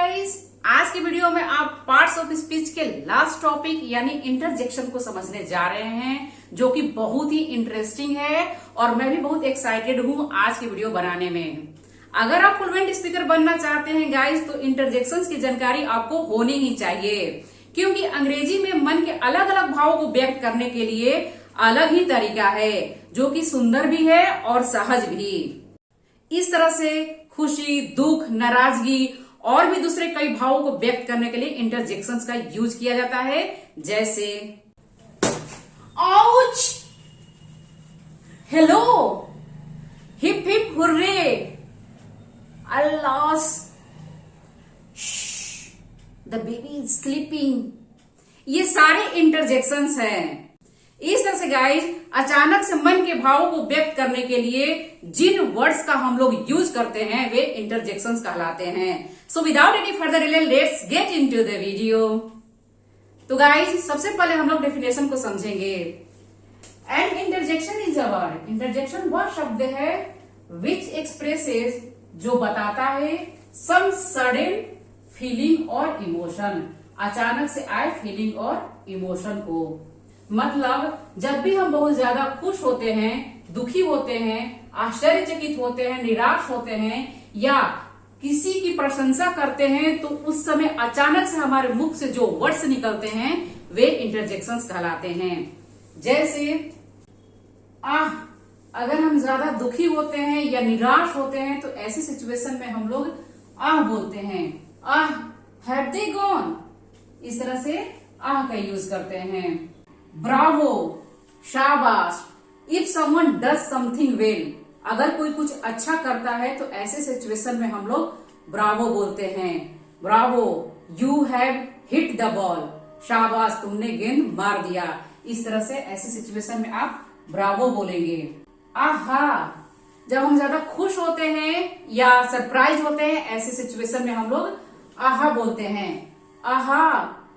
Guys, आज की video में आप पार्ट्स ऑफ स्पीच के लास्ट टॉपिक यानी इंटरजेक्शन को समझने जा रहे हैं, जो कि बहुत ही इंटरेस्टिंग है और मैं भी बहुत एक्साइटेड हूं आज की वीडियो बनाने में। अगर आप फ्लुएंट स्पीकर बनना चाहते हैं गाइस, तो इंटरजेक्शंस की जानकारी आपको होनी ही चाहिए, क्योंकि अंग्रेजी में मन के अलग अलग भावों को व्यक्त करने के लिए अलग ही तरीका है, जो कि सुंदर भी है और सहज भी। इस तरह से खुशी, दुख, नाराजगी और भी दूसरे कई भावों को व्यक्त करने के लिए इंटरजेक्शंस का यूज किया जाता है, जैसे ouch, hello, hip hip hurray, अल्लास, the baby is sleeping. ये सारे इंटरजेक्शंस हैं। इस तरह से गाइस, अचानक से मन के भावों को व्यक्त करने के लिए जिन वर्ड्स का हम लोग यूज करते हैं वे इंटरजेक्शंस कहलाते हैं। So without any further delay, let's get into the video. तो गाइस, सबसे पहले हम लोग डेफिनेशन को समझेंगे। And interjection is a word. Interjection वह शब्द है विच एक्सप्रेसेस, जो बताता है सम सडन फीलिंग और इमोशन, अचानक से आए फीलिंग और इमोशन को। मतलब जब भी हम बहुत ज्यादा खुश होते हैं, दुखी होते हैं, आश्चर्यचकित होते हैं, निराश होते हैं या किसी की प्रशंसा करते हैं, तो उस समय अचानक से हमारे मुख से जो वर्ड्स निकलते हैं वे इंटरजेक्शंस कहलाते हैं। जैसे आह, अगर हम ज्यादा दुखी होते हैं या निराश होते हैं तो ऐसी सिचुएशन में हम लोग आह बोलते हैं। आह, हैव दे गॉन, इस तरह से आह का यूज करते हैं। ब्रावो, शाबाश, if someone does something well, अगर कोई कुछ अच्छा करता है तो ऐसे सिचुएशन में हम लोग ब्रावो बोलते हैं। Bravo, you have hit the ball, शाबाश, तुमने गेंद मार दिया। इस तरह से ऐसी सिचुएशन में आप ब्रावो बोलेंगे। आहा, जब हम ज्यादा खुश होते हैं या सरप्राइज होते हैं, ऐसे सिचुएशन में हम लोग आहा बोलते हैं। आहा,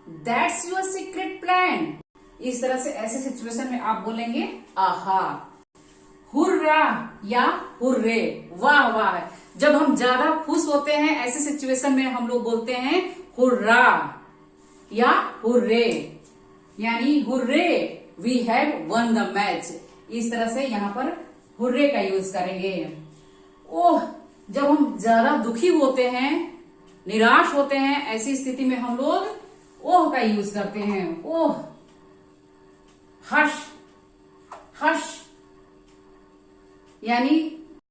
दैट्स योर सीक्रेट प्लान, इस तरह से ऐसे सिचुएशन में आप बोलेंगे आहा। हुर्रा या हुर्रे, वाह वाह, जब हम ज्यादा खुश होते हैं ऐसे सिचुएशन में हम लोग बोलते हैं हुर्रा या हुर्रे, यानी hurray, we have won the match. इस तरह से यहाँ पर हुर्रे का यूज करेंगे। ओह, जब हम ज्यादा दुखी होते हैं, निराश होते हैं, ऐसी स्थिति में हम लोग ओह का यूज करते हैं। ओह, हश, हश, यानी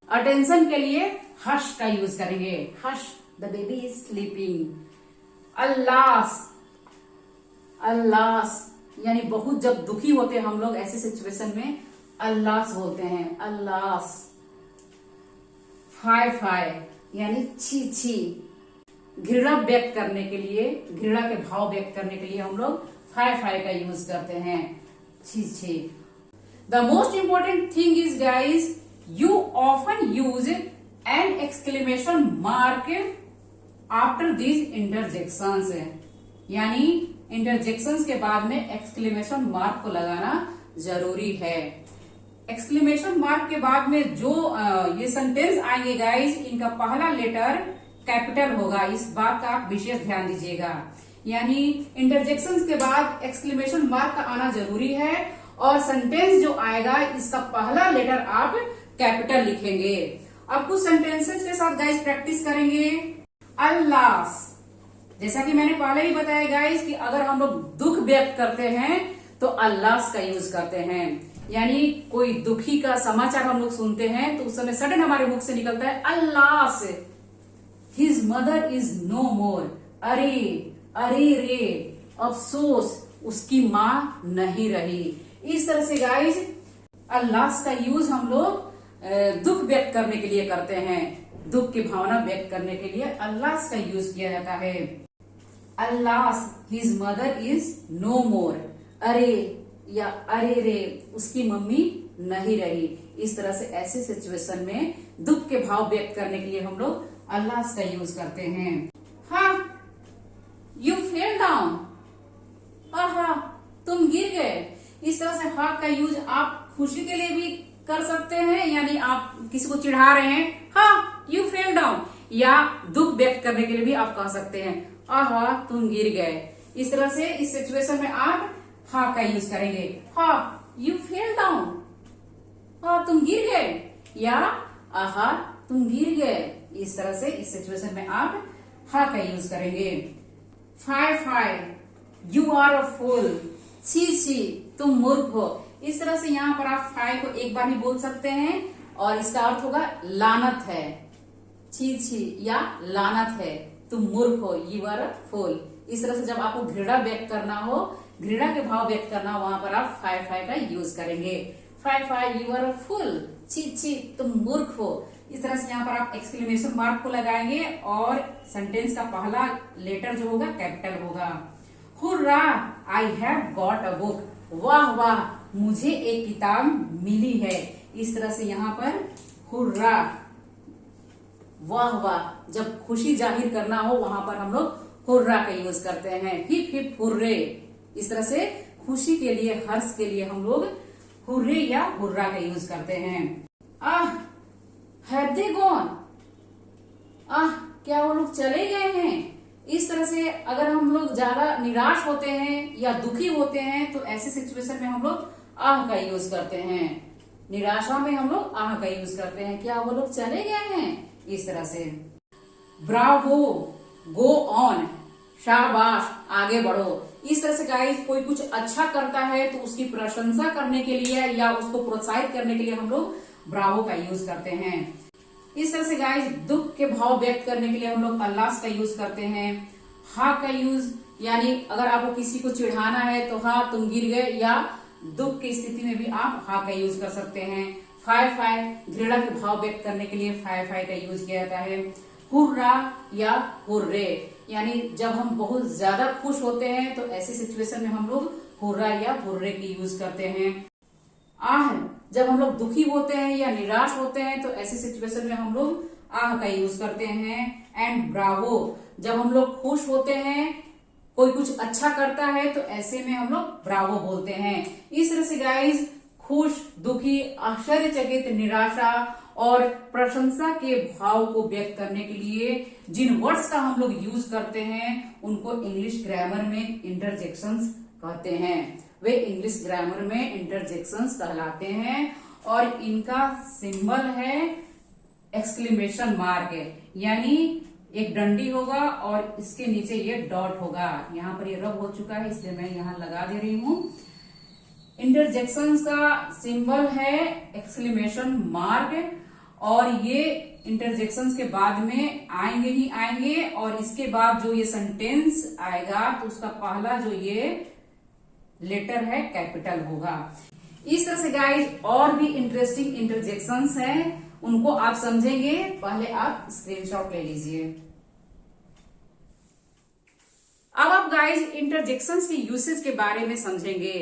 अटेंशन के लिए हश का यूज करेंगे। Hush, the baby is sleeping. Alas, alas, यानी बहुत जब दुखी होते हैं हम लोग ऐसे सिचुएशन में अल्लास बोलते हैं। अल्लास। फाय फाय, यानी छी छी, घृणा व्यक्त करने के लिए, घृणा के भाव व्यक्त करने के लिए हम लोग फाय फाय का यूज करते हैं। छी छी। The most important thing is guys, you often use an exclamation mark after this interjections, यानी इंटरजेक्शंस के बाद में एक्सक्लेमेशन मार्क को लगाना जरूरी है। एक्सक्लेमेशन मार्क के बाद में जो ये सेंटेंस आएंगे गाइज, इनका पहला लेटर कैपिटल होगा, इस बात का आप विशेष ध्यान दीजिएगा। यानी इंटरजेक्शंस के बाद एक्सक्लेमेशन मार्क का आना जरूरी है और सेंटेंस जो आएगा इसका पहला लेटर आप कैपिटल लिखेंगे। अब कुछ सेंटेंसेस के साथ गाइस प्रैक्टिस करेंगे। अल्लास, जैसा कि मैंने पहले ही बताया गाइस कि अगर हम लोग दुख व्यक्त करते हैं तो अल्लास का यूज करते हैं, यानी कोई दुखी का समाचार हम लोग सुनते हैं तो उस समय सडन हमारे मुख से निकलता है अल्लास, हिज मदर इज नो मोर, अरे अरे रे, अफसोस, उसकी माँ नहीं रही। इस तरह से गाइज अल्लाह का यूज हम लोग दुख व्यक्त करने के लिए करते हैं। दुख की भावना व्यक्त करने के लिए अल्लाह का यूज किया जाता है। अल्लाह, हिज मदर इज नो मोर, अरे या अरे रे, उसकी मम्मी नहीं रही। इस तरह से ऐसे सिचुएशन में दुख के भाव व्यक्त करने के लिए हम लोग अल्लाह का यूज करते हैं। हाँ, यू फेल डाउन, आहा, तुम गिर गए। इस तरह से हा का यूज आप खुशी के लिए भी कर सकते हैं, यानी आप किसी को चिढ़ा रहे हैं, हाँ यू फेल डाउन, या दुख व्यक्त करने के लिए भी आप कह सकते हैं, आहा तुम गिर गए। इस तरह से इस सिचुएशन में आप हा का यूज करेंगे, हा यू फेल डाउन, हा तुम गिर गए, या आहा तुम गिर गए। इस तरह से इस सिचुएशन में आप हा का यूज करेंगे। फाय यू आर अ फूल, छी तुम मूर्ख हो। इस तरह से यहाँ पर आप फाय को एक बार ही बोल सकते हैं और इसका अर्थ होगा लानत है, छी या लानत है, तुम मूर्ख हो, यू आर अ फूल। इस तरह से जब आपको घृणा व्यक्त करना हो, घृणा के भाव व्यक्त करना हो, वहां पर आप फाय का यूज करेंगे। फाय यू आर अ फूल, छी तुम मूर्ख हो। इस तरह से यहाँ पर आप एक्सक्लेमेशन मार्क को लगाएंगे और सेंटेंस का पहला लेटर जो होगा कैपिटल होगा। Hurrah I have got a book, वाह वाह मुझे एक किताब मिली है। इस तरह से यहाँ पर हुर्रा, वाह वाह, जब खुशी जाहिर करना हो वहां पर हम लोग हुर्रा का यूज करते हैं। हिप हिप हुर्रे, इस तरह से खुशी के लिए, हर्ष के लिए हम लोग हुर्रे या हुर्रा का यूज करते हैं। आह हैव दे गॉन, आह क्या वो लोग चले गए हैं। इस तरह से अगर हम लोग ज्यादा निराश होते हैं या दुखी होते हैं तो ऐसे सिचुएशन में हम लोग आह का यूज करते हैं। निराशा में हम लोग आह का यूज करते हैं, क्या वो लोग चले गए हैं। इस तरह से ब्रावो, गो ऑन, शाबाश आगे बढ़ो। इस तरह से गाइस कोई कुछ अच्छा करता है तो उसकी प्रशंसा करने के लिए या उसको प्रोत्साहित करने के लिए हम लोग ब्रावो का यूज करते हैं। इस तरह से गाइस दुख के भाव व्यक्त करने के लिए हम लोग अल्लाह का यूज करते हैं। हा का यूज यानी अगर आपको किसी को चिढ़ाना है तो हा तुम गिर गए, या दुख की स्थिति में भी आप हा का यूज कर सकते हैं। फाय घृणा के भाव व्यक्त करने के लिए फाय का यूज किया जाता है। हुर्रा या हुर्रे यानी जब हम बहुत ज्यादा खुश होते हैं तो ऐसी सिचुएशन में हम लोग हुर्रा या हुर्रे की यूज करते हैं। आह जब हम लोग दुखी होते हैं या निराश होते हैं तो ऐसी सिचुएशन में हम लोग आह का यूज करते हैं। एंड ब्रावो जब हम लोग खुश होते हैं, कोई कुछ अच्छा करता है तो ऐसे में हम लोग ब्रावो बोलते हैं। इस तरह से गाइज खुश, दुखी, आश्चर्यचकित, निराशा और प्रशंसा के भाव को व्यक्त करने के लिए जिन वर्ड्स का हम लोग यूज करते हैं उनको इंग्लिश ग्रामर में इंटरजेक्शंस कहते हैं। वे इंग्लिश ग्रामर में इंटरजेक्शंस कहलाते हैं और इनका सिंबल है एक्सक्लेमेशन मार्क, यानी एक डंडी होगा और इसके नीचे ये डॉट होगा। यहाँ पर ये रब हो चुका है इसलिए मैं यहाँ लगा दे रही हूँ। इंटरजेक्शंस का सिंबल है एक्सक्लेमेशन मार्क और ये इंटरजेक्शंस के बाद में आएंगे ही आएंगे और इसके बाद जो ये सेंटेंस आएगा तो उसका पहला जो ये लेटर है कैपिटल होगा। इस तरह से गाइज और भी इंटरेस्टिंग इंटरजेक्शंस हैं, उनको आप समझेंगे। पहले आप स्क्रीनशॉट ले लीजिए। अब आप गाइज इंटरजेक्शंस के यूसेज के बारे में समझेंगे।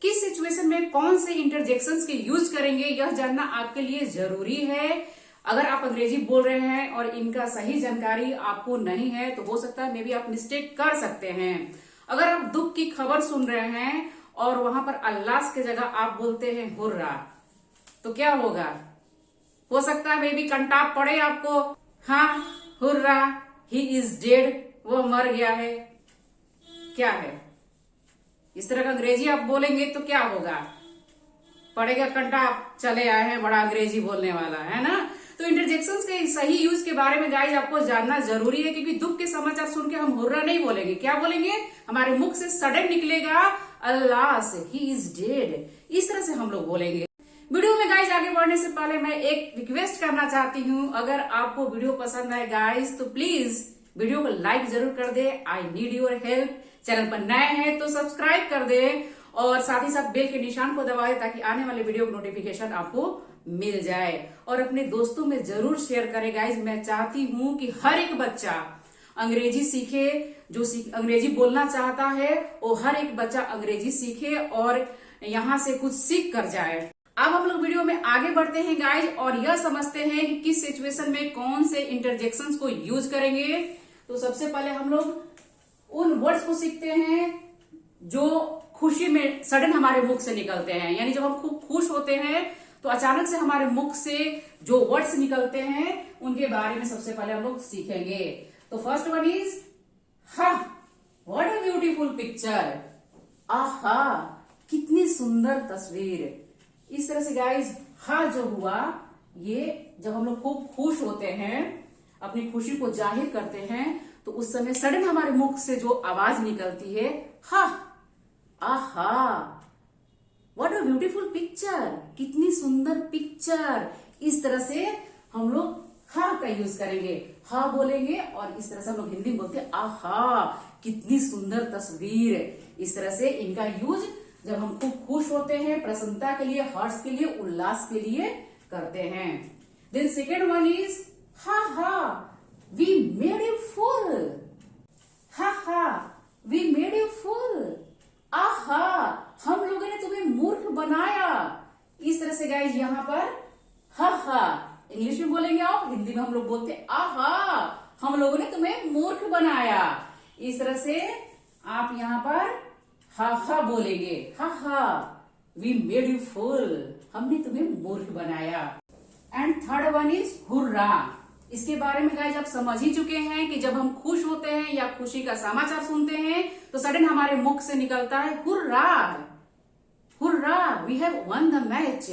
किस सिचुएशन में कौन से इंटरजेक्शंस के यूज करेंगे यह जानना आपके लिए जरूरी है। अगर आप अंग्रेजी बोल रहे हैं और इनका सही जानकारी आपको नहीं है तो हो सकता है मे बी आप मिस्टेक कर सकते हैं। अगर आप दुख की खबर सुन रहे हैं और वहां पर अल्लाह की जगह आप बोलते हैं हुर्रा तो क्या होगा? हो सकता है मे बी कंटाप पड़े आपको। हाँ हुर्रा ही इज डेड, वो मर गया है, क्या है? इस तरह का अंग्रेजी आप बोलेंगे तो क्या होगा? पड़ेगा कंटाप, चले आए हैं बड़ा अंग्रेजी बोलने वाला, है ना। तो इंटरजेक्शंस के सही यूज के बारे में गाइज आपको जानना जरूरी है क्योंकि दुख के समाचार सुन के हम हुर्रा नहीं बोलेंगे। क्या बोलेंगे? हमारे मुख से सडन निकलेगा अल्लाह से, ही इज डेड। इस तरह से हम लोग बोलेंगे। वीडियो में गाइज आगे बढ़ने से पहले मैं एक रिक्वेस्ट करना चाहती हूँ, अगर आपको वीडियो पसंद आए गाइज तो प्लीज वीडियो को लाइक जरूर कर दे। I need your help. Channel पर नए हैं तो सब्सक्राइब कर दे और साथ ही साथ बेल के निशान को दबा दे ताकि आने वाले वीडियो की नोटिफिकेशन आपको मिल जाए और अपने दोस्तों में जरूर शेयर करें गाइज। मैं चाहती हूँ कि हर एक बच्चा अंग्रेजी सीखे, जो अंग्रेजी बोलना चाहता है वो हर एक बच्चा अंग्रेजी सीखे और यहाँ से कुछ सीख कर जाए। अब हम लोग वीडियो में आगे बढ़ते हैं गाइज और यह समझते हैं कि किस सिचुएशन में कौन से इंटरजेक्शंस को यूज करेंगे। तो सबसे पहले हम लोग उन वर्ड्स को सीखते हैं जो खुशी में सडन हमारे मुख से निकलते हैं, यानी जब हम खूब खुश होते हैं तो अचानक से हमारे मुख से जो वर्ड्स निकलते हैं उनके बारे में सबसे पहले हम लोग सीखेंगे। तो फर्स्ट वन इज हा, व्हाट अ ब्यूटीफुल पिक्चर। आहा, कितनी सुंदर तस्वीर। इस तरह से गाइज हा जो हुआ, ये जब हम लोग खूब खुश होते हैं, अपनी खुशी को जाहिर करते हैं, तो उस समय सडन हमारे मुख से जो आवाज निकलती है हा, आहा, व्हाट अ ब्यूटीफुल पिक्चर, कितनी सुंदर पिक्चर। इस तरह से हम लोग हा का यूज करेंगे, हा बोलेंगे और इस तरह से हम लोग हिंदी में बोलते हैं आहा, कितनी सुंदर तस्वीर। इस तरह से इनका यूज जब हम खूब खुश होते हैं, प्रसन्नता के लिए, हर्ष के लिए, उल्लास के लिए करते हैं। देन सेकेंड वन इज हा हा, वी मेड यू फुल। हा हा, वी मेड यू फुल। आहा, हम लोगों ने तुम्हें मूर्ख बनाया। इस तरह से गाइज यहाँ पर हा हा इंग्लिश में बोलेंगे आप, हिंदी में हम लोग बोलते हैं आहा, हम लोगों ने तुम्हें मूर्ख बनाया। इस तरह से आप यहाँ पर हा हा बोलेंगे, हा हा, वी मेड यू फुल, हमने तुम्हें मूर्ख बनाया। And third one is hurrah. इसके बारे में गाइज आप समझ ही चुके हैं कि जब हम खुश होते हैं या खुशी का समाचार सुनते हैं तो सडन हमारे मुख से निकलता है hurrah, hurrah, we have won the match,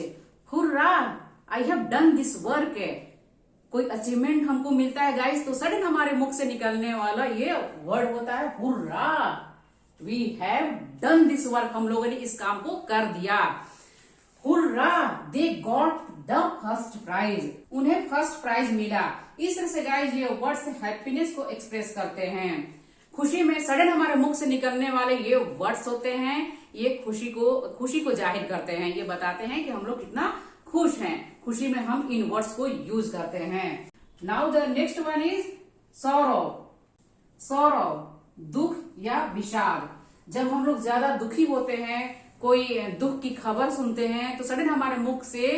hurrah, I have done this work. कोई अचीवमेंट हमको मिलता है गाइज तो सडन हमारे मुख से निकलने वाला ये वर्ड होता है hurrah, we have done this work, हम लोगों ने इस काम को कर दिया। Hurrah, they got the first prize, उन्हें फर्स्ट प्राइज मिला। इस तरह से गाइज ये वर्ड्स हैप्पीनेस को एक्सप्रेस करते हैं। खुशी में सडन हमारे मुख से निकलने वाले ये वर्ड्स होते हैं, ये खुशी को जाहिर करते हैं, ये बताते हैं कि हम लोग कितना खुश हैं। खुशी में हम इन वर्ड्स को यूज करते हैं। Now the next one is sorrow. Sorrow, दुख या विषाद। जब हम लोग ज्यादा दुखी होते हैं, कोई दुख की खबर सुनते हैं तो सडन हमारे मुख से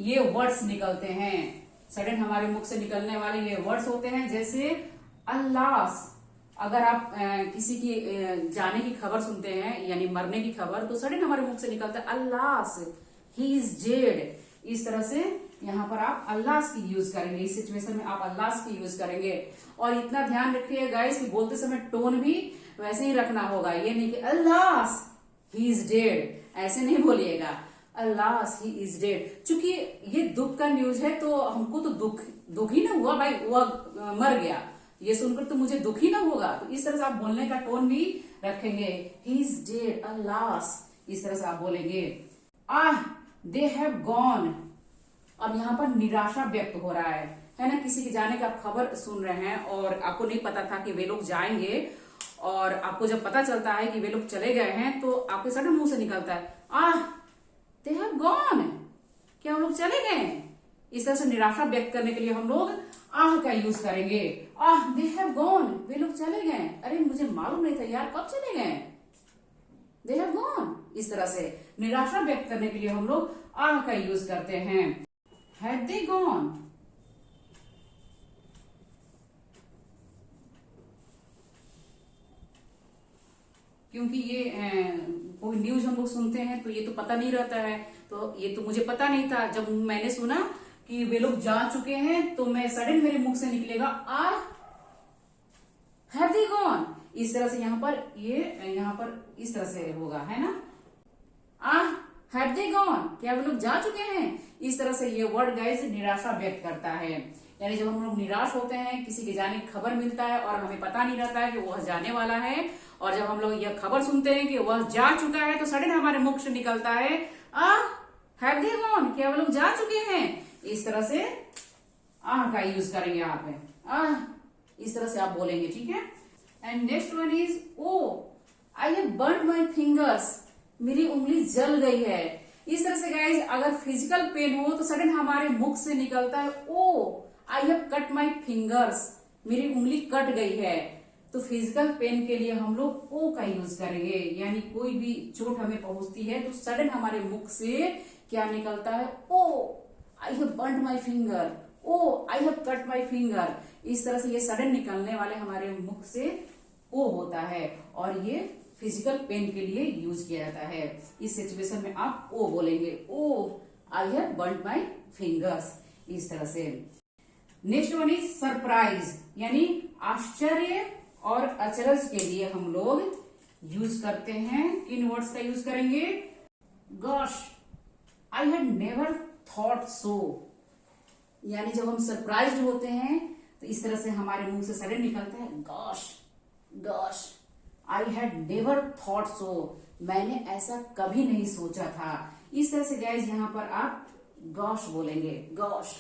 ये वर्ड्स निकलते हैं। सडन हमारे मुख से निकलने वाले ये वर्ड्स होते हैं जैसे अल्लास। अगर आप किसी की जाने की खबर सुनते हैं यानी मरने की खबर, तो सडन हमारे मुख से निकलता है अल्लास, ही इज डेड। इस तरह से यहाँ पर आप अल्लास की यूज करेंगे, इस सिचुएशन में आप अल्लास की यूज करेंगे। और इतना ध्यान रखिए गाइस कि बोलते समय टोन भी वैसे ही रखना होगा, ये नहीं कि अल्लास ही इज डेड, ऐसे नहीं बोलिएगा, अल्लास ही इज डेड। चूंकि ये दुख का न्यूज है तो हमको तो दुख ही ना हुआ भाई, वो मर गया, ये सुनकर तो मुझे दुख ही ना होगा। तो इस तरह से आप बोलने का टोन भी रखेंगे, ही इज डेड, अल्लास, इस तरह से आप बोलेंगे। आह, दे हैव गॉन। अब यहाँ पर निराशा व्यक्त हो रहा है ना, किसी के जाने का आप खबर सुन रहे हैं और आपको नहीं पता था कि वे लोग जाएंगे, और आपको जब पता चलता है कि वे लोग चले गए हैं तो आपके सडन मुंह से निकलता है आह, दे हैव गॉन, क्या वो लोग चले गए। इस तरह से निराशा व्यक्त करने के लिए हम लोग आह का यूज करेंगे, आह, दे हैव गॉन, वे लोग चले गए, अरे मुझे मालूम नहीं था यार कब चले गए, दे हैव गॉन। इस तरह से निराशा व्यक्त करने के लिए हम लोग आह का यूज करते हैं। हैव दे गॉन, क्योंकि ये कोई न्यूज हम लोग सुनते हैं तो ये तो पता नहीं रहता है, तो ये तो मुझे पता नहीं था। जब मैंने सुना कि वे लोग जा चुके हैं तो मैं सडन मेरे मुख से निकलेगा आह, हैव दे गॉन। इस तरह से यहाँ पर इस तरह से होगा, है ना, आह, हैव दे गॉन, क्या वे लोग जा चुके हैं। इस तरह से ये वर्ड गाइस निराशा व्यक्त करता है। यानी जब हम लोग निराश होते हैं, किसी के जाने की खबर मिलता है और हमें पता नहीं रहता है कि वह जाने वाला है, और जब हम लोग यह खबर सुनते हैं कि वह जा चुका है तो सडन हमारे मुख से निकलता है आह, हैव दे गॉन, क्या वे लोग जा चुके हैं। इस तरह से आह का यूज करेंगे आप, आह, इस तरह से आप बोलेंगे, ठीक है। And next one is oh, I have burned my fingers, मेरी उंगली जल गई है। इस तरह से गाइज अगर फिजिकल पेन हो तो सडन हमारे मुख से निकलता है oh, I have cut my fingers, मेरी उंगली कट गई है। तो फिजिकल पेन के लिए हम लोग ओ का यूज करेंगे, यानी कोई भी चोट हमें पहुंचती है तो सडन हमारे मुख से क्या निकलता है oh, I have burned my finger, oh, I have cut my finger. इस तरह से ये सडन निकलने वाले हमारे मुख से ओ होता है, और ये फिजिकल पेन के लिए यूज किया जाता है। इस सिचुएशन में आप ओ बोलेंगे, oh, I have burned my fingers, इस तरह से। नेक्स्ट वन इज सरप्राइज, यानी आश्चर्य और अचरज के लिए हम लोग यूज करते हैं। किन वर्ड्स का यूज करेंगे? Gosh, I had never thought so, यानी जब हम सरप्राइज्ड होते हैं तो इस तरह से हमारे मुंह से सडन निकलता है gosh, gosh, I had never thought so, मैंने ऐसा कभी नहीं सोचा था। इस तरह से गाइज यहाँ पर आप गॉश बोलेंगे, gosh,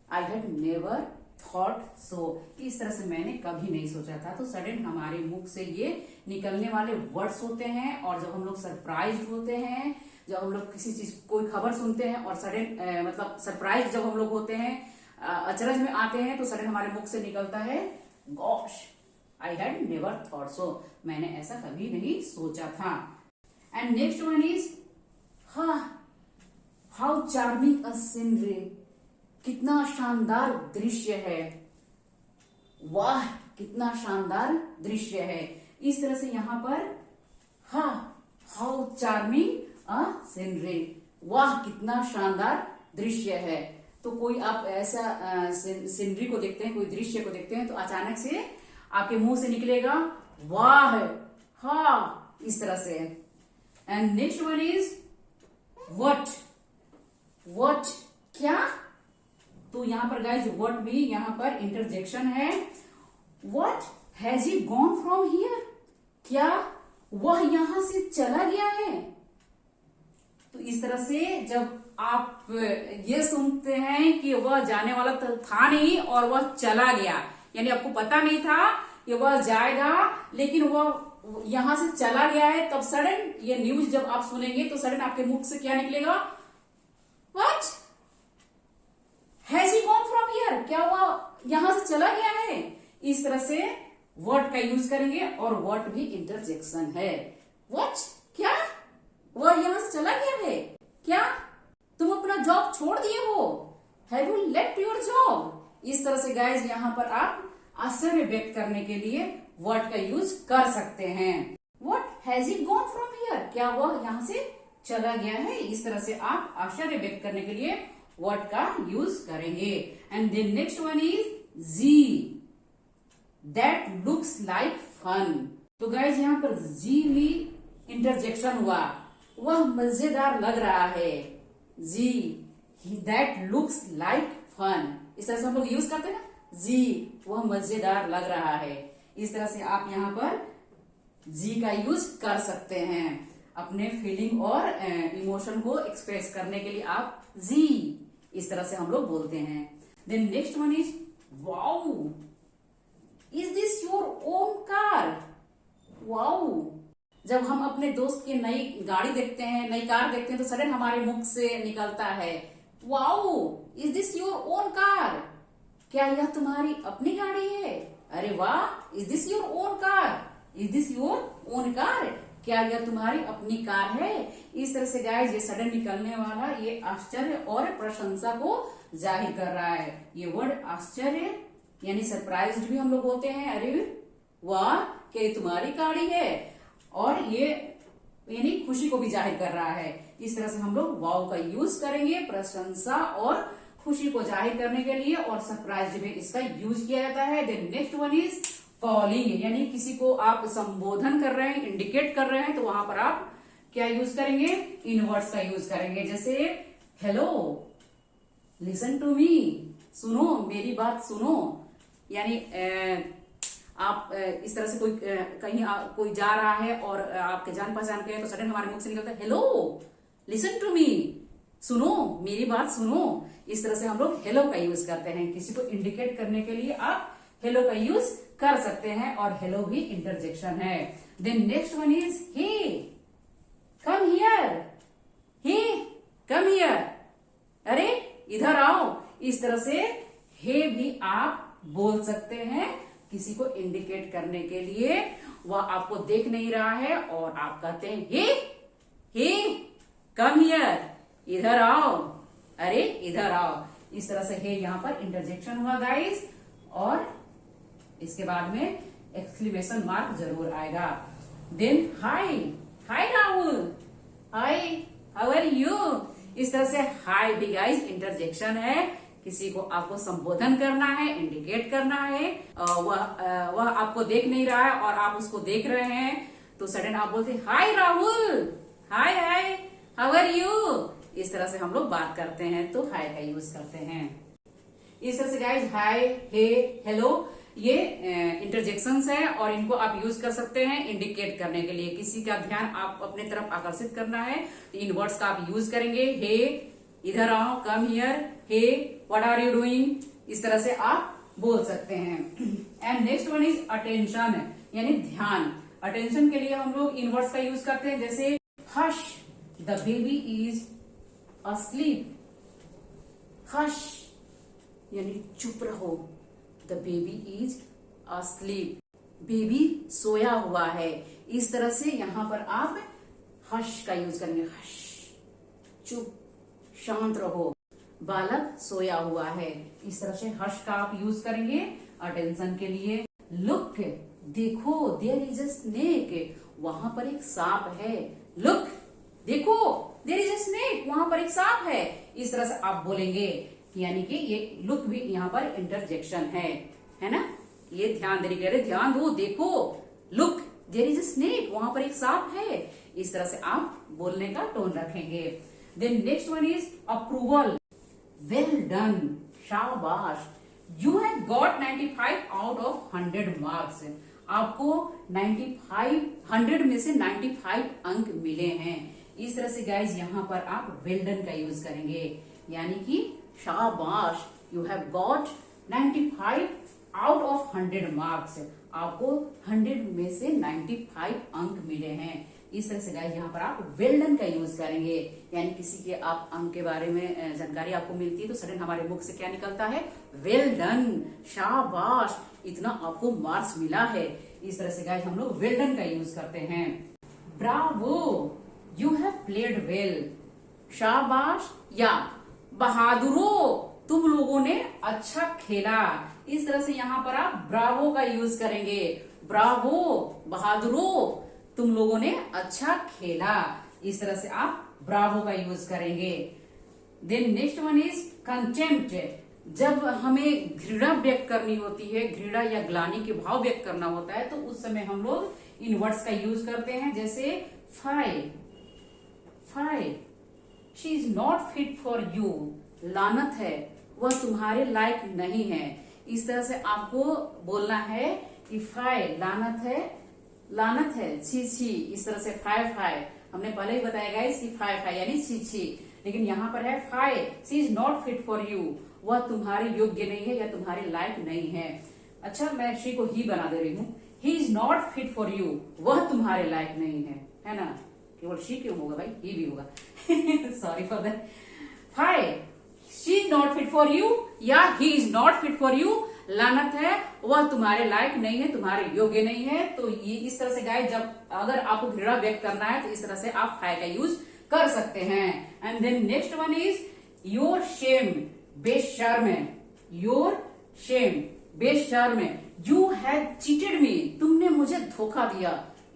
I had never thought so, इस तरह से मैंने कभी नहीं सोचा था। तो सडन हमारे मुख से ये निकलने वाले वर्ड्स होते हैं। और जब हम लोग सरप्राइज्ड होते हैं, जब हम लोग किसी चीज कोई खबर सुनते हैं और सडन मतलब सरप्राइज जब हम लोग होते हैं, अचरज में आते हैं, तो सडन हमारे मुख से निकलता है gosh, I had never thought so, मैंने ऐसा कभी नहीं सोचा था। And next one is how charming a scenery, कितना शानदार दृश्य है, वाह कितना शानदार दृश्य है। इस तरह से यहाँ पर हाउ चार्मिंग अ सीनरी, वाह कितना शानदार दृश्य है। तो कोई आप ऐसा सीनरी को देखते हैं, कोई दृश्य को देखते हैं, तो अचानक से आपके मुंह से निकलेगा वाह, हा, इस तरह से। And next one is what, what क्या, तो यहां पर गाइज व्हाट भी यहां पर इंटरजेक्शन है। What has he gone from here, क्या वह यहां से चला गया है। तो इस तरह से जब आप ये सुनते हैं कि वह जाने वाला था नहीं और वह चला गया, यानी आपको पता नहीं था कि वह जाएगा लेकिन वह यहां से चला गया है, तब सडन ये न्यूज जब आप सुनेंगे तो सडन आपके मुख से क्या निकलेगा? What has he gone from here, क्या वह यहां से चला गया है। इस तरह से व्हाट का यूज करेंगे और व्हाट भी इंटरजेक्शन है। व्हाट क्या, वह यहां से चला गया है, क्या तुम अपना जॉब छोड़ दिए हो, have you left your job. इस तरह से गाइज यहाँ पर आप आश्चर्य व्यक्त करने के लिए व्हाट का यूज कर सकते हैं। What has he gone from here, क्या वह यहां से चला गया है। इस तरह से आप आश्चर्य व्यक्त करने के लिए व्हाट का यूज करेंगे। And then next one is gee, that looks like fun. तो गाइज यहाँ पर जी भी इंटरजेक्शन हुआ, वह मजेदार लग रहा है। जी, दैट लुक्स लाइक फन, इस तरह से हम लोग यूज करते हैं ना, जी वह मजेदार लग रहा है। इस तरह से आप यहाँ पर जी का यूज कर सकते हैं अपने फीलिंग और इमोशन को एक्सप्रेस करने के लिए। आप जी इस तरह से हम लोग बोलते हैं। Then next one is wow, is this your own car. Wow, जब हम अपने दोस्त की नई गाड़ी देखते हैं, नई कार देखते हैं, तो सडन हमारे मुख से निकलता है wow, is this your own car, क्या यह तुम्हारी अपनी गाड़ी है। अरे वाह, is this your own car, is this your own car, क्या यह तुम्हारी अपनी कार है। इस तरह से गाइस ये सडन निकलने वाला ये आश्चर्य और प्रशंसा को जाहिर कर रहा है। ये वर्ड आश्चर्य यानी सरप्राइज्ड भी हम लोग होते हैं, अरे वाह क्या ये तुम्हारी गाड़ी है, और ये यानी खुशी को भी जाहिर कर रहा है। इस तरह से हम लोग वाओ का यूज करेंगे प्रशंसा और खुशी को जाहिर करने के लिए, और सरप्राइज में इसका यूज किया जाता है। Then next one is calling, यानी किसी को आप संबोधन कर रहे हैं, इंडिकेट कर रहे हैं, तो वहां पर आप क्या यूज करेंगे? इन वर्ड्स का यूज करेंगे। जैसे हेलो, लिसन टू मी, सुनो मेरी बात सुनो, यानी आप इस तरह से कहीं कोई जा रहा है और आपके जान पहचान के हैं, तो सडन हमारे मुख से निकलता है हेलो लिसन टू मी, सुनो मेरी बात सुनो। इस तरह से हम लोग हेलो का यूज करते हैं। किसी को इंडिकेट करने के लिए आप हेलो का यूज कर सकते हैं, और हेलो भी इंटरजेक्शन है। Then next one is hey, come here, hey come here, अरे इधर आओ। इस तरह से हे भी आप बोल सकते हैं किसी को इंडिकेट करने के लिए। वह आपको देख नहीं रहा है और आप कहते हैं हे कम हियर, इधर आओ, अरे इधर आओ। इस तरह से हे यहाँ पर इंटरजेक्शन हुआ गाइस, और इसके बाद में एक्सक्लेमेशन मार्क जरूर आएगा। Then hi, hi Rahul, hi how are you. इस तरह से हाय भी गाइज इंटरजेक्शन है। किसी को आपको संबोधन करना है, इंडिकेट करना है, वह आपको देख नहीं रहा है और आप उसको देख रहे हैं, तो सडन आप बोलते हैं हाय राहुल, हाय हाय, हाउ आर यू। इस तरह से हम लोग बात करते हैं तो हाय का यूज करते हैं। इस तरह से गाइज हाय, हे, हेलो ये इंटरजेक्शंस है और इनको आप यूज कर सकते हैं इंडिकेट करने के लिए। किसी का ध्यान आप अपने तरफ आकर्षित करना है तो इन वर्ड्स का आप यूज करेंगे। हे, इधर आओ, come here, hey, what are you doing, इस तरह से आप बोल सकते हैं। And next one is attention, यानी ध्यान। अटेंशन के लिए हम लोग इन वर्ड्स का यूज करते हैं, जैसे hush, the baby is asleep. Hush यानी चुप रहो, the baby is asleep, baby सोया हुआ है। इस तरह से यहां पर आप हश का यूज करेंगे, हश, चुप, शांत रहो, बालक सोया हुआ है। इस तरह से हश का आप यूज करेंगे अटेंशन के लिए। लुक, देखो, देयर इज अ स्नेक, वहां पर एक सांप है। लुक, देखो, देयर इज अ स्नेक, वहां पर एक सांप है। इस तरह से आप बोलेंगे, यानी कि ये लुक भी यहाँ पर इंटरजेक्शन है ना। ये ध्यान देने के लिए, ध्यान दो, देखो, look, there is a snake, वहां पर एक सांप है। इस तरह से आप बोलने का टोन रखेंगे। Then next one is approval, well done, शाबाश, you have got 95 out of 100 marks. आपको 95, 100 में से 95 अंक मिले हैं। इस तरह से गाइज यहाँ पर आप वेल डन का यूज करेंगे, यानी कि शाबाश, you have got 95 out of 100 marks, आपको 100 में से 95 अंक मिले हैं। इस तरह से गाइस यहाँ पर आप वेल डन का यूज करेंगे, यानी किसी के आप अंक के बारे में जानकारी आपको मिलती है तो सडन हमारे मुख से क्या निकलता है, वेल डन, शाबाश, इतना आपको मार्क्स मिला है। इस तरह से गाइस हम लोग वेल डन का यूज करते हैं। Bravo, you have played well, शाबाश या बहादुरो, तुम लोगों ने अच्छा खेला। इस तरह से यहाँ पर आप ब्रावो का यूज करेंगे। ब्रावो, बहादुरो, तुम लोगों ने अच्छा खेला। इस तरह से आप ब्रावो का यूज करेंगे। Then next one is contempt, जब हमें घृणा व्यक्त करनी होती है, घृणा या ग्लानि के भाव व्यक्त करना होता है, तो उस समय हम लोग इन वर्ड्स का यूज करते हैं, जैसे fie, fie, she is not fit for you, लानत है, वह तुम्हारे लायक नहीं है। इस तरह से आपको बोलना है कि फाय, लानत है, लानत है, छी छी। इस तरह से फाय, फाय, हमने पहले ही बताया गाइस कि फाय फाय यानी छी छी, लेकिन यहाँ पर है fie, she is not fit for you, वह तुम्हारे योग्य नहीं है या तुम्हारे लायक नहीं है। अच्छा, मैं शी को ही बना दे रही हूँ, ही is not fit for you, वह तुम्हारे लायक नहीं है ना। केवल शी क्यों होगा भाई, ही भी होगा। Sorry for that. Fie, she is not fit for you या he is not fit for you, लानत है, वह तुम्हारे लायक नहीं है, तुम्हारे योग्य नहीं है। तो ये इस तरह से गाइस, जब अगर आपको घृणा व्यक्त करना है तो इस तरह से आप फाय का यूज कर सकते हैं। And then next one is your shame, बेशर्म, योर शेम, बेशर्म, यू हैव चीटेड मी, तुमने मुझे धोखा दिया।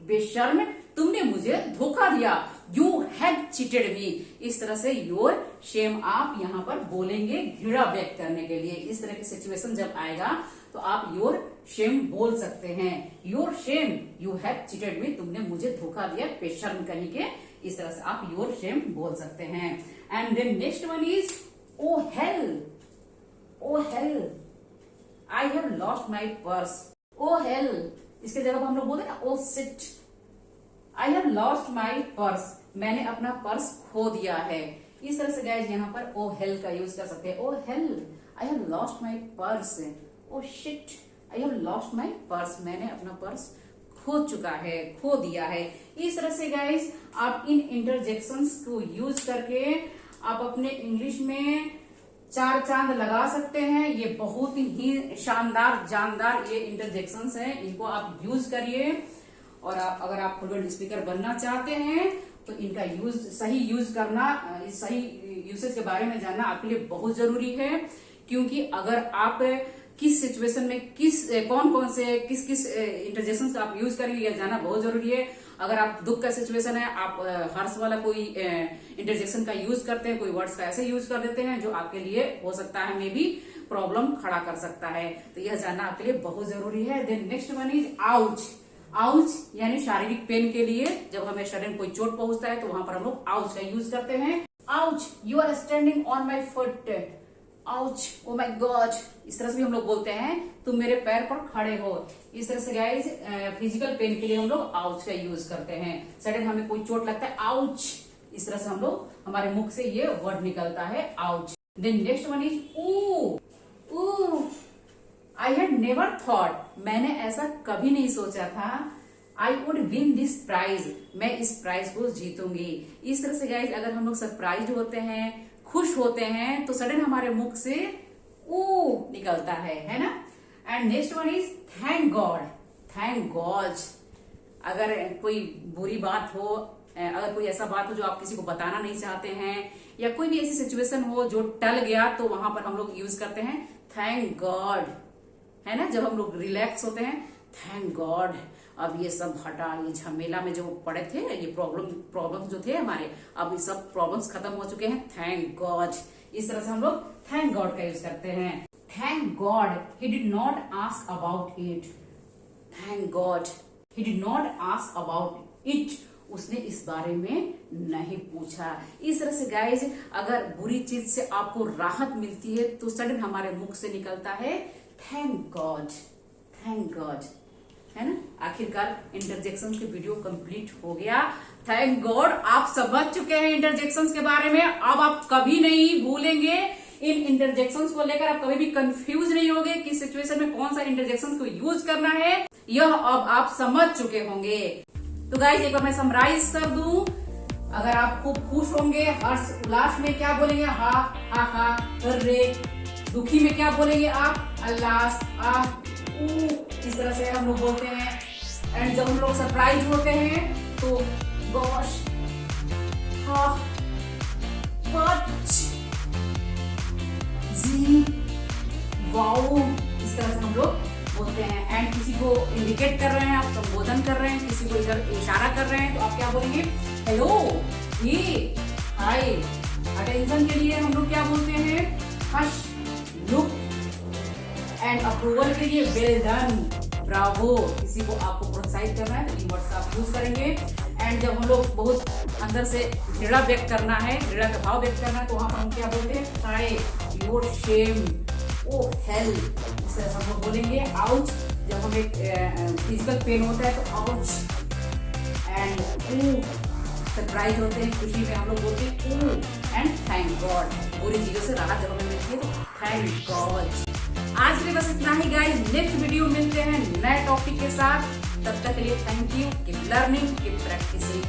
बेशर्म, तुमने मुझे धोखा दिया। You have cheated me. इस तरह से योर शेम आप यहाँ पर बोलेंगे घृणा व्यक्त करने के लिए। इस तरह की सिचुएशन जब आएगा तो आप योर शेम बोल सकते हैं। Your shame, you have cheated me, तुमने मुझे धोखा दिया, बेशर्म कहीं के। इस तरह से आप योर शेम बोल सकते हैं। And then next one is oh hell, oh hell, I have lost my purse. Oh hell, इसके जगह हम लोग बोलते ना oh shit, I have lost my purse, मैंने अपना पर्स खो दिया है। इस तरह से गाइस यहाँ पर ओ हेल का यूज कर सकते हैं। Oh hell, I have lost my purse. Oh shit, I have lost my purse, मैंने अपना पर्स खो चुका है, खो दिया है। इस तरह से गाइस आप इन इंटरजेक्शंस को यूज करके आप अपने इंग्लिश में 4 चांद लगा सकते हैं। ये बहुत ही शानदार, जानदार ये इंटरजेक्शंस हैं, इनको आप यूज करिए। और अगर आप फ्लुएंट स्पीकर बनना चाहते हैं तो इनका यूज, सही यूज करना, सही यूसेज के बारे में जानना आपके लिए बहुत जरूरी है। क्योंकि अगर आप किस सिचुएशन में किस कौन कौन से किस किस इंटरजेक्शंस का आप यूज करेंगे यह जानना बहुत जरूरी है। अगर आप दुख का सिचुएशन है, आप हर्ष वाला कोई इंटरजेक्शन का यूज करते हैं, कोई वर्ड्स का ऐसे यूज कर देते हैं जो आपके लिए हो सकता है मे बी प्रॉब्लम खड़ा कर सकता है, तो यह जानना आपके लिए बहुत जरूरी है। Then next one is ouch. Ouch यानी शारीरिक पेन के लिए, जब हमें शरीर में कोई चोट पहुंचता है तो वहां पर हम लोग आउच का यूज करते हैं। Ouch, you are standing on my foot. Ouch, oh my God, इस तरह से भी हम लोग बोलते हैं, तुम मेरे पैर पर खड़े हो। इस तरह से गाइस फिजिकल पेन के लिए हम लोग आउच का यूज करते हैं। सडन हमें कोई चोट लगता है, आउच, इस तरह से हम लोग हमारे मुख से ये वर्ड निकलता है, ouch. Then next one is ooh. I had never thought, मैंने ऐसा कभी नहीं सोचा था, I would win this prize, मैं इस प्राइज को जीतूंगी। इस तरह से गाइज अगर हम लोग सरप्राइज होते हैं, खुश होते हैं, तो सडन हमारे मुख से ऊ निकलता है ना। And next one is thank God. Thank God, अगर कोई बुरी बात हो, अगर कोई ऐसा बात हो जो आप किसी को बताना नहीं चाहते हैं, या कोई भी ऐसी सिचुएशन हो जो टल गया, तो वहां पर हम लोग यूज करते हैं थैंक गॉड, है ना। जब हम लोग रिलैक्स होते हैं, थैंक गॉड, अब ये सब हटा, ये झमेला में जो पड़े थे, ये प्रॉब्लम जो थे हमारे, अब ये सब प्रॉब्लम्स खत्म हो चुके हैं, थैंक गॉड। इस तरह से हम लोग थैंक गॉड का यूज करते हैं। Thank God he did not ask about it. Thank God he did not ask about it, उसने इस बारे में नहीं पूछा। इस तरह से गाइज अगर बुरी चीज से आपको राहत मिलती है तो सडन हमारे मुख से निकलता है थैंक गॉड, थैंक गॉड, है ना। आखिरकार इंटरजेक्शन के वीडियो कंप्लीट हो गया। थैंक गॉड आप समझ चुके हैं इंटरजेक्शन के बारे में। अब आप कभी नहीं भूलेंगे इन इंटरजेक्शन को लेकर, आप कभी भी कंफ्यूज नहीं होंगे कि सिचुएशन में कौन सा इंटरजेक्शन को यूज करना है, यह अब आप समझ चुके होंगे। तो गाइज एक बार मैं समराइज कर दूं, अगर आप खूब खुश होंगे, हर्ष उल्लास में क्या बोलेंगे, हा हा हा, रे। दुखी में क्या बोलेंगे आप, अल्लास, आ, ऊ, इस तरह से हम लोग बोलते हैं। एंड जब हम लोग सरप्राइज होते हैं तो गॉश, हा, पच, जी, वाओ, इस तरह से हम लोग बोलते हैं। एंड किसी को इंडिकेट कर रहे हैं, आप संबोधन कर रहे हैं, किसी को इधर इशारा कर रहे हैं, तो आप क्या बोलेंगे, हेलो, ये, हाय। अटेंशन के लिए हम लोग क्या बोलते हैं, हश, लुक। एंड अप्रूवल के लिए वेल डन, ब्रावो। किसी को आपको प्रोत्साहित करना है तो इन वर्ड्स का आप यूज करेंगे। एंड जब हम लोग बहुत अंदर से घृणा व्यक्त करना है, घृणा का भाव व्यक्त करना है, तो वहां पर हम क्या बोलते हैं, हाय, योर शेम, ओ हेल, इस तरह से हम लोग बोलेंगे। आउच, जब हमें फिजिकल पेन होता है तो आउच। एंड सरप्राइज होते हैं, खुशी में हम लोग बोलते हैं एंड थैंक गॉड, बुरी चीजों से राहत जब हमें मिलती है तो थैंक गॉड। आज के लिए बस इतना ही गाइस, नेक्स्ट वीडियो मिलते हैं नए टॉपिक के साथ। तब तक के लिए thank you, keep learning, keep practising.